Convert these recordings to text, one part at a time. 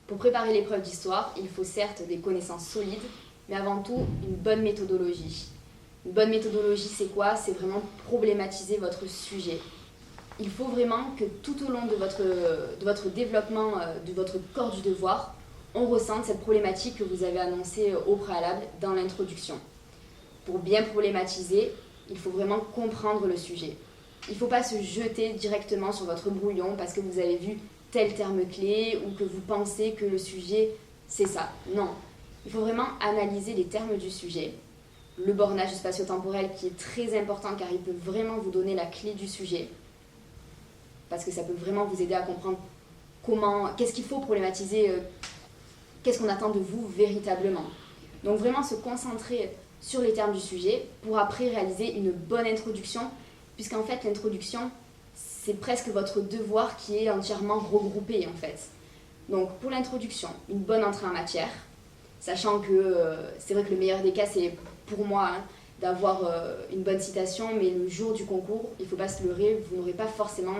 Pour préparer l'épreuve d'histoire, il faut certes des connaissances solides, mais avant tout une bonne méthodologie. Une bonne méthodologie, c'est quoi? C'est vraiment problématiser votre sujet. Il faut vraiment que tout au long de votre développement, de votre corps du devoir, on ressente cette problématique que vous avez annoncée au préalable dans l'introduction. Pour bien problématiser, il faut vraiment comprendre le sujet. Il ne faut pas se jeter directement sur votre brouillon parce que vous avez vu tel terme clé ou que vous pensez que le sujet, c'est ça. Non, il faut vraiment analyser les termes du sujet. Le bornage spatio-temporel qui est très important car il peut vraiment vous donner la clé du sujet. Parce que ça peut vraiment vous aider à comprendre qu'est-ce qu'il faut problématiser, qu'est-ce qu'on attend de vous véritablement. Donc vraiment se concentrer sur les termes du sujet pour après réaliser une bonne introduction, puisqu'en fait l'introduction, c'est presque votre devoir qui est entièrement regroupé en fait. Donc pour l'introduction, une bonne entrée en matière, sachant que c'est vrai que le meilleur des cas c'est pour moi d'avoir une bonne citation, mais le jour du concours, il ne faut pas se leurrer, vous n'aurez pas forcément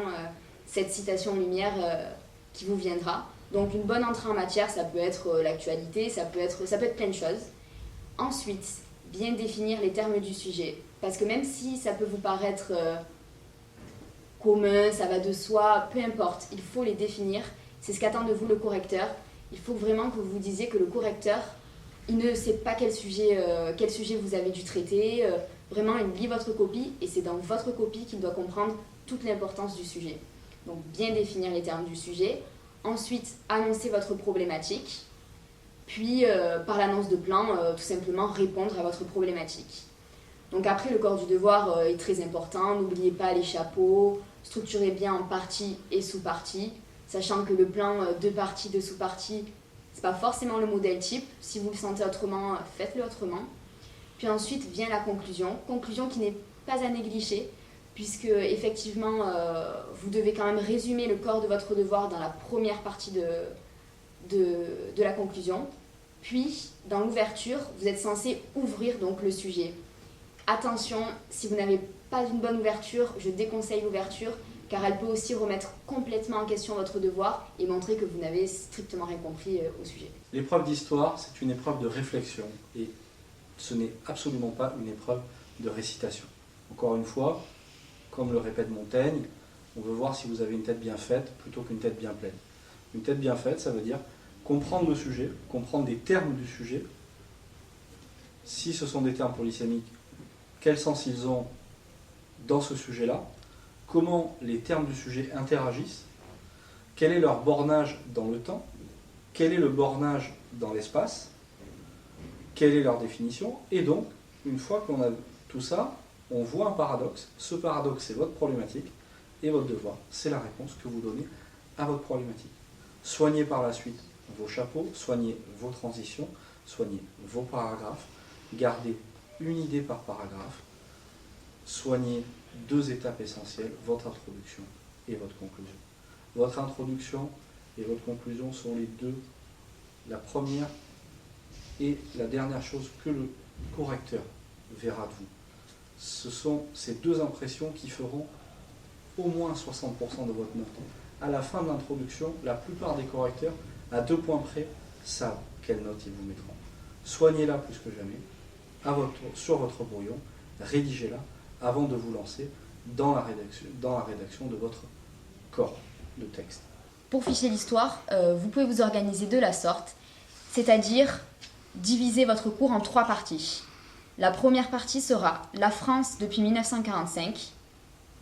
cette citation en lumière qui vous viendra. Donc une bonne entrée en matière, ça peut être l'actualité, ça peut être plein de choses. Ensuite, bien définir les termes du sujet, parce que même si ça peut vous paraître commun, ça va de soi, peu importe, il faut les définir. C'est ce qu'attend de vous le correcteur. Il faut vraiment que vous disiez que le correcteur, il ne sait pas quel sujet vous avez dû traiter. Vraiment, il lit votre copie et c'est dans votre copie qu'il doit comprendre toute l'importance du sujet. Donc, bien définir les termes du sujet. Ensuite, annoncer votre problématique. Puis, par l'annonce de plan, tout simplement répondre à votre problématique. Donc après, le corps du devoir est très important. N'oubliez pas les chapeaux. Structurez bien en parties et sous-parties. Sachant que le plan de parties, de sous-parties, c'est pas forcément le modèle type. Si vous le sentez autrement, faites-le autrement. Puis ensuite vient la conclusion. Conclusion qui n'est pas à négliger, puisque effectivement, vous devez quand même résumer le corps de votre devoir dans la première partie de la conclusion. Puis, dans l'ouverture, vous êtes censé ouvrir donc le sujet. Attention, si vous n'avez pas une bonne ouverture, je déconseille l'ouverture, car elle peut aussi remettre complètement en question votre devoir et montrer que vous n'avez strictement rien compris au sujet. L'épreuve d'histoire, c'est une épreuve de réflexion et ce n'est absolument pas une épreuve de récitation. Encore une fois, comme le répète Montaigne, on veut voir si vous avez une tête bien faite plutôt qu'une tête bien pleine. Une tête bien faite, ça veut dire comprendre le sujet, comprendre des termes du sujet. Si ce sont des termes polysémiques, quel sens ils ont dans ce sujet-là, comment les termes du sujet interagissent, quel est leur bornage dans le temps, quel est le bornage dans l'espace, quelle est leur définition, et donc, une fois qu'on a tout ça, on voit un paradoxe. Ce paradoxe, c'est votre problématique, et votre devoir, c'est la réponse que vous donnez à votre problématique. Soignez par la suite vos chapeaux, soignez vos transitions, soignez vos paragraphes, gardez une idée par paragraphe, soignez deux étapes essentielles, votre introduction et votre conclusion. Votre introduction et votre conclusion sont les deux, la première et la dernière chose que le correcteur verra de vous. Ce sont ces deux impressions qui feront au moins 60% de votre note. À la fin de l'introduction, la plupart des correcteurs, à 2 points près, savent quelle note ils vous mettront. Soignez-la plus que jamais, sur votre brouillon, rédigez-la avant de vous lancer dans la rédaction de votre corps de texte. Pour ficher l'histoire, vous pouvez vous organiser de la sorte, c'est-à-dire diviser votre cours en 3 parties. La première partie sera la France depuis 1945,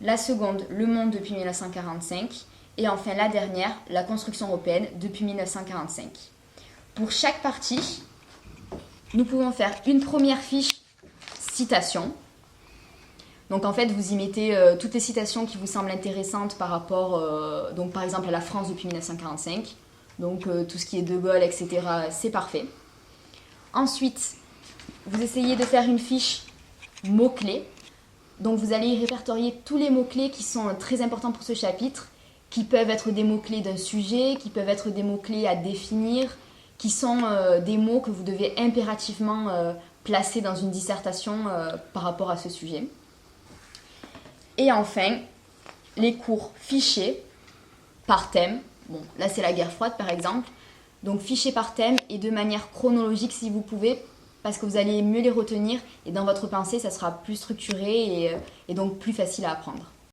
la seconde, le monde depuis 1945, et enfin la dernière, la construction européenne depuis 1945. Pour chaque partie, nous pouvons faire une première fiche citation. Donc en fait, vous y mettez toutes les citations qui vous semblent intéressantes par rapport, donc par exemple à la France depuis 1945. Donc tout ce qui est De Gaulle, etc., c'est parfait. Ensuite, vous essayez de faire une fiche mots-clés. Donc vous allez y répertorier tous les mots-clés qui sont très importants pour ce chapitre, qui peuvent être des mots-clés d'un sujet, qui peuvent être des mots-clés à définir, qui sont des mots que vous devez impérativement placer dans une dissertation par rapport à ce sujet. Et enfin, les cours fichés par thème. Bon, là c'est la guerre froide par exemple. Donc fichez par thème et de manière chronologique si vous pouvez, parce que vous allez mieux les retenir et dans votre pensée, ça sera plus structuré et donc plus facile à apprendre.